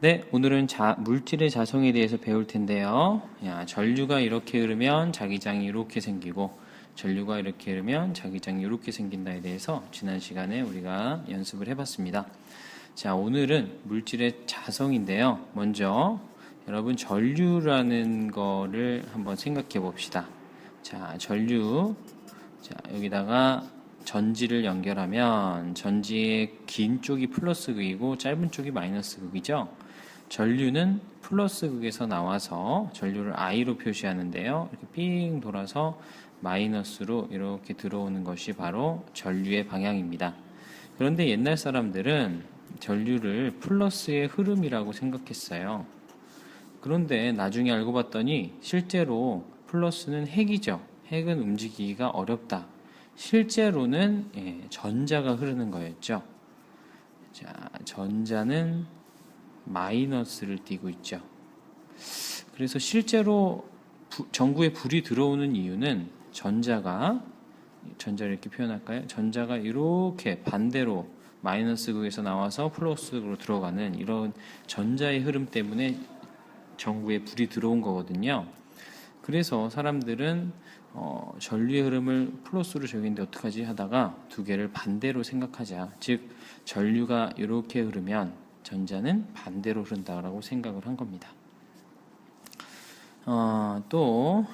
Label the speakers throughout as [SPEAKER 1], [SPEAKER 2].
[SPEAKER 1] 네, 오늘은 물질의 자성에 대해서 배울 텐데요. 전류가 이렇게 흐르면 자기장이 이렇게 생기고, 전류가 이렇게 흐르면 자기장이 이렇게 생긴다에 대해서 지난 시간에 우리가 연습을 해봤습니다. 자, 오늘은 물질의 자성인데요. 먼저 여러분 전류라는 거를 한번 생각해 봅시다. 자, 전류. 자, 여기다가 전지를 연결하면 전지의 긴 쪽이 플러스 극이고 짧은 쪽이 마이너스 극이죠. 전류는 플러스 극에서 나와서 전류를 I로 표시하는데요. 이렇게 삥 돌아서 마이너스로 이렇게 들어오는 것이 바로 전류의 방향입니다. 그런데 옛날 사람들은 전류를 플러스의 흐름이라고 생각했어요. 그런데 나중에 알고 봤더니 실제로 플러스는 핵이죠. 핵은 움직이기가 어렵다. 실제로는 전자가 흐르는 거였죠. 자, 전자는 마이너스를 띠고 있죠. 그래서 실제로 전구에 불이 들어오는 이유는 전자를 이렇게 표현할까요? 전자가 이렇게 반대로 마이너스 극에서 나와서 플러스 극으로 들어가는 이런 전자의 흐름 때문에 전구에 불이 들어온 거거든요. 그래서 사람들은 전류의 흐름을 플러스로 적용했는데 어떡하지 하다가 두 개를 반대로 생각하자. 즉 전류가 이렇게 흐르면 전자는 반대로 흐른다라고 생각을 한 겁니다. 또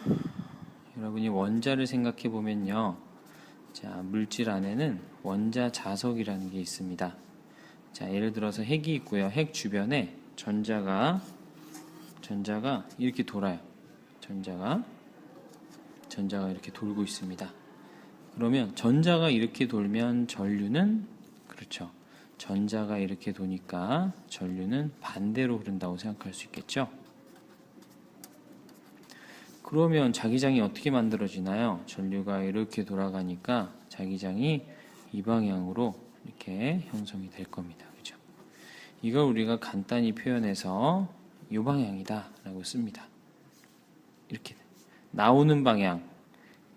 [SPEAKER 1] 여러분이 원자를 생각해 보면요. 자, 물질 안에는 원자 자석이라는 게 있습니다. 자, 예를 들어서 핵이 있고요. 핵 주변에 전자가 이렇게 돌아요. 전자가 이렇게 돌고 있습니다. 그러면 전자가 이렇게 돌면 전류는 그렇죠. 전자가 이렇게 도니까 전류는 반대로 흐른다고 생각할 수 있겠죠. 그러면 자기장이 어떻게 만들어지나요? 전류가 이렇게 돌아가니까 자기장이 이 방향으로 이렇게 형성이 될 겁니다. 그죠? 이걸 우리가 간단히 표현해서 이 방향이다 라고 씁니다. 이렇게 나오는 방향.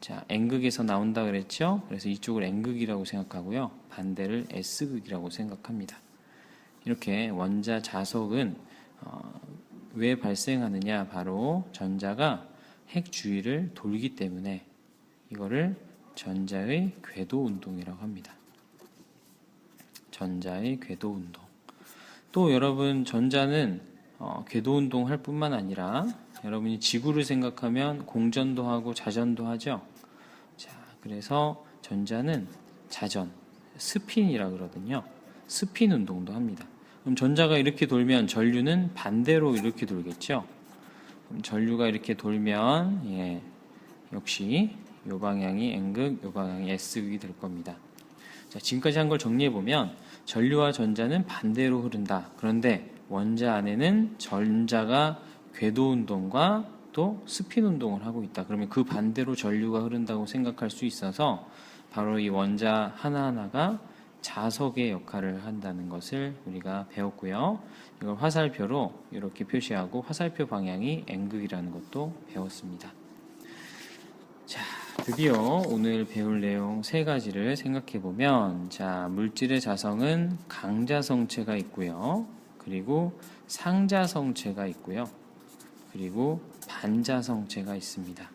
[SPEAKER 1] 자, N극에서 나온다 그랬죠? 그래서 이쪽을 N극이라고 생각하고요. 반대를 S극이라고 생각합니다. 이렇게 원자 자석은 왜 발생하느냐? 바로 전자가 핵 주위를 돌기 때문에 이거를 전자의 궤도 운동이라고 합니다. 전자의 궤도 운동. 또 여러분 전자는 궤도 운동 할 뿐만 아니라 여러분이 지구를 생각하면 공전도 하고 자전도 하죠. 자, 그래서 전자는 자전, 스핀이라 그러거든요. 스핀 운동도 합니다. 그럼 전자가 이렇게 돌면 전류는 반대로 이렇게 돌겠죠. 그럼 전류가 이렇게 돌면 역시 이 방향이 N극, 이 방향이 S극이 될 겁니다. 자, 지금까지 한 걸 정리해 보면 전류와 전자는 반대로 흐른다. 그런데 원자 안에는 전자가 궤도 운동과 또 스핀 운동을 하고 있다. 그러면 그 반대로 전류가 흐른다고 생각할 수 있어서 바로 이 원자 하나하나가 자석의 역할을 한다는 것을 우리가 배웠고요. 이걸 화살표로 이렇게 표시하고 화살표 방향이 N극이라는 것도 배웠습니다. 자, 드디어 오늘 배울 내용 세 가지를 생각해 보면, 자, 물질의 자성은 강자성체가 있고요. 그리고 상자성체가 있고요. 그리고 반자성체가 있습니다.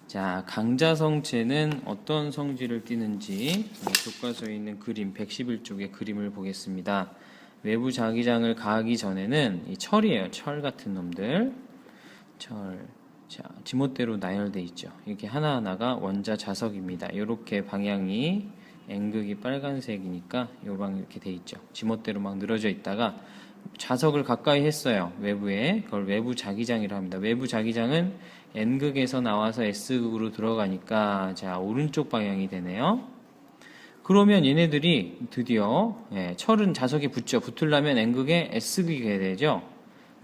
[SPEAKER 1] 자, 강자성체는 어떤 성질을 띠는지 교과서에 있는 그림 111쪽의 그림을 보겠습니다. 외부 자기장을 가하기 전에는 이 철이에요. 철 같은 놈들. 철. 자, 지멋대로 나열돼 있죠. 이렇게 하나하나가 원자 자석입니다. 이렇게 방향이 N극이 빨간색이니까 이 방향 이렇게 돼 있죠. 지멋대로 막 늘어져 있다가 자석을 가까이 했어요. 외부에. 그걸 외부 자기장이라고 합니다. 외부 자기장은 N극에서 나와서 S극으로 들어가니까 자, 오른쪽 방향이 되네요. 그러면 얘네들이 드디어 철은 자석에 붙죠. 붙으려면 N극에 S극이 돼야 되죠.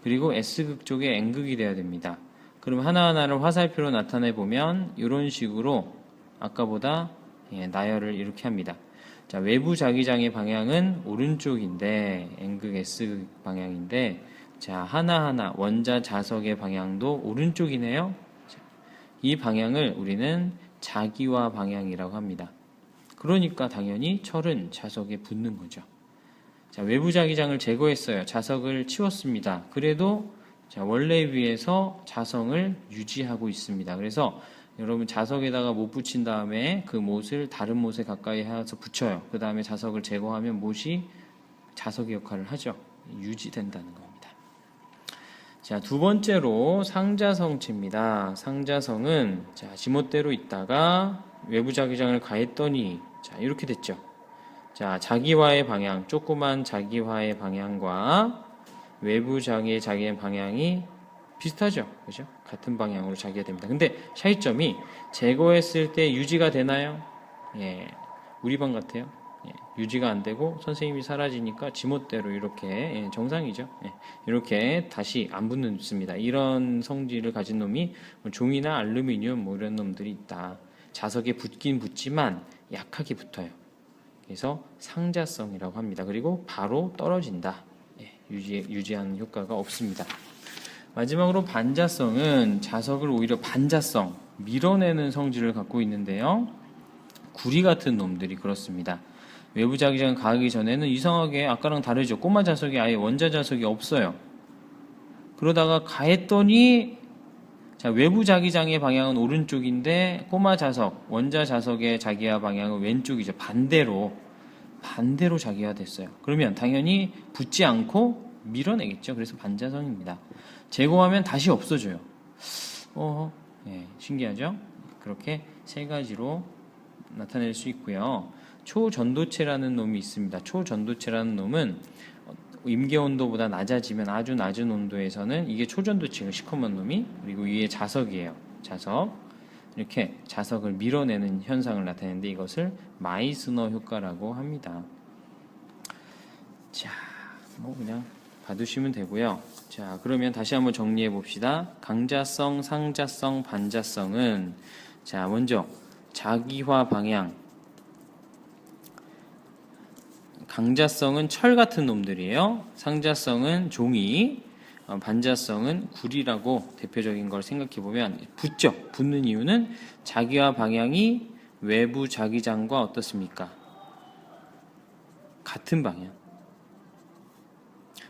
[SPEAKER 1] 그리고 S극 쪽에 N극이 돼야 됩니다. 그럼 하나하나를 화살표로 나타내 보면 이런 식으로 아까보다 나열을 이렇게 합니다. 자, 외부 자기장의 방향은 오른쪽인데 N극 S극 방향인데 자, 하나하나 원자 자석의 방향도 오른쪽이네요. 자, 이 방향을 우리는 자기화 방향이라고 합니다. 그러니까 당연히 철은 자석에 붙는 거죠. 자, 외부 자기장을 제거했어요. 자석을 치웠습니다. 그래도 자, 원래 위에서 자성을 유지하고 있습니다. 그래서 여러분 자석에다가 못 붙인 다음에 그 못을 다른 못에 가까이 해서 붙여요. 그 다음에 자석을 제거하면 못이 자석의 역할을 하죠. 유지된다는 겁니다. 자, 두 번째로 상자성체입니다. 상자성은 자, 지멋대로 있다가 외부 자기장을 가했더니 자, 이렇게 됐죠. 자, 자기화의 방향, 조그만 자기화의 방향과 외부 자기의 방향이 비슷하죠. 그죠? 같은 방향으로 자기가 됩니다. 근데 차이점이 제거했을 때 유지가 되나요? 예. 우리 반 같아요. 예. 유지가 안 되고 선생님이 사라지니까 지멋대로 이렇게 예, 정상이죠. 예. 이렇게 다시 안 붙습니다. 이런 성질을 가진 놈이 종이나 알루미늄 뭐 이런 놈들이 있다. 자석에 붙긴 붙지만 약하게 붙어요. 그래서 상자성이라고 합니다. 그리고 바로 떨어진다. 예. 유지하는 효과가 없습니다. 마지막으로 반자성은 자석을 오히려 반자성, 밀어내는 성질을 갖고 있는데요. 구리 같은 놈들이 그렇습니다. 외부 자기장 가기 전에는 이상하게 아까랑 다르죠. 꼬마 자석이 아예 원자 자석이 없어요. 그러다가 가했더니 자, 외부 자기장의 방향은 오른쪽인데 꼬마 자석, 원자 자석의 자기화 방향은 왼쪽이죠. 반대로 자기화 됐어요. 그러면 당연히 붙지 않고 밀어내겠죠. 그래서 반자성입니다. 제거하면 다시 없어져요. 네, 신기하죠? 그렇게 세 가지로 나타낼 수 있고요. 초전도체라는 놈이 있습니다. 초전도체라는 놈은 임계 온도보다 낮아지면 아주 낮은 온도에서는 이게 초전도체가 시커먼 놈이, 그리고 위에 자석이에요. 자석. 이렇게 자석을 밀어내는 현상을 나타내는데 이것을 마이스너 효과라고 합니다. 자, 뭐 그냥 봐두시면 되고요. 자, 그러면 다시 한번 정리해 봅시다. 강자성, 상자성, 반자성은 자, 먼저 자기화 방향. 강자성은 철 같은 놈들이에요. 상자성은 종이, 반자성은 구리라고 대표적인 걸 생각해 보면 붙죠. 붙는 이유는 자기화 방향이 외부 자기장과 어떻습니까? 같은 방향.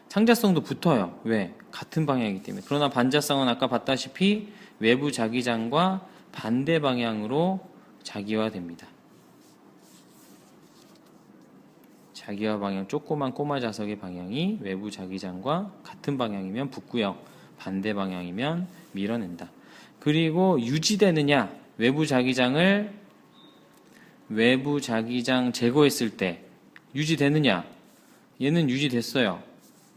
[SPEAKER 1] 상자성도 붙어요. 왜? 같은 방향이기 때문에. 그러나 반자성은 아까 봤다시피 외부 자기장과 반대 방향으로 자기화됩니다. 자기화 방향, 조그만 꼬마 자석의 방향이 외부 자기장과 같은 방향이면 붙고요. 반대 방향이면 밀어낸다. 그리고 유지되느냐? 외부 자기장 제거했을 때 유지되느냐? 얘는 유지됐어요.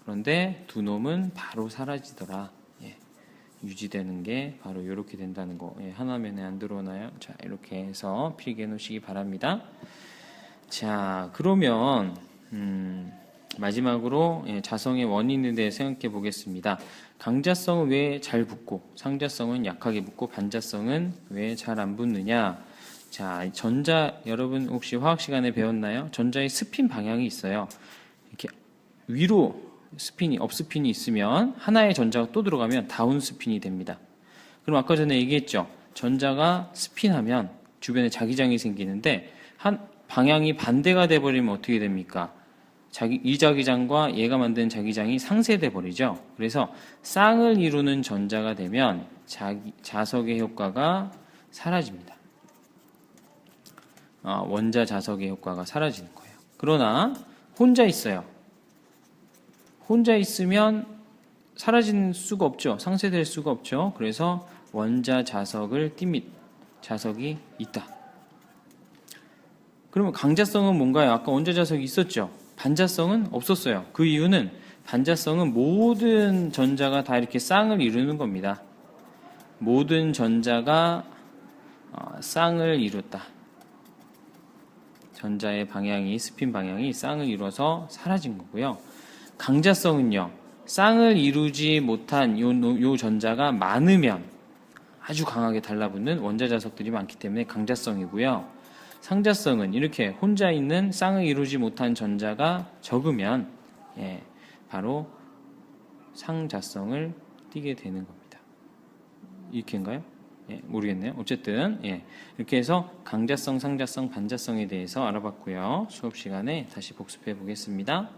[SPEAKER 1] 그런데 두 놈은 바로 사라지더라. 예. 유지되는 게 바로 이렇게 된다는 거. 예. 하나면에 안 들어오나요? 자, 이렇게 해서 필기해 놓으시기 바랍니다. 자, 그러면 마지막으로 예, 자성의 원인에 대해 생각해 보겠습니다. 강자성은 왜 잘 붙고 상자성은 약하게 붙고 반자성은 왜 잘 안 붙느냐? 자, 전자 여러분 혹시 화학 시간에 배웠나요? 전자의 스핀 방향이 있어요. 이렇게 위로 스핀이 업스핀이 있으면 하나의 전자가 또 들어가면 다운 스핀이 됩니다. 그럼 아까 전에 얘기했죠. 전자가 스핀하면 주변에 자기장이 생기는데 한 방향이 반대가 돼 버리면 어떻게 됩니까? 이 자기장과 얘가 만든 자기장이 상쇄돼 버리죠. 그래서 쌍을 이루는 전자가 되면 자석의 효과가 사라집니다. 원자 자석의 효과가 사라지는 거예요. 그러나 혼자 있어요. 혼자 있으면 사라질 수가 없죠. 상쇄될 수가 없죠. 그래서 원자 자석을 띱니다. 자석이 있다. 그러면 강자성은 뭔가요? 아까 원자 자석이 있었죠. 반자성은 없었어요. 그 이유는 반자성은 모든 전자가 다 이렇게 쌍을 이루는 겁니다. 모든 전자가 쌍을 이뤘다. 전자의 방향이, 스핀 방향이 쌍을 이뤄서 사라진 거고요. 강자성은요, 쌍을 이루지 못한 요 전자가 많으면 아주 강하게 달라붙는 원자 자석들이 많기 때문에 강자성이고요. 상자성은 이렇게 혼자 있는 쌍을 이루지 못한 전자가 적으면 예, 바로 상자성을 띠게 되는 겁니다. 이렇게인가요? 예, 모르겠네요. 어쨌든 예, 이렇게 해서 강자성, 상자성, 반자성에 대해서 알아봤고요. 수업 시간에 다시 복습해 보겠습니다.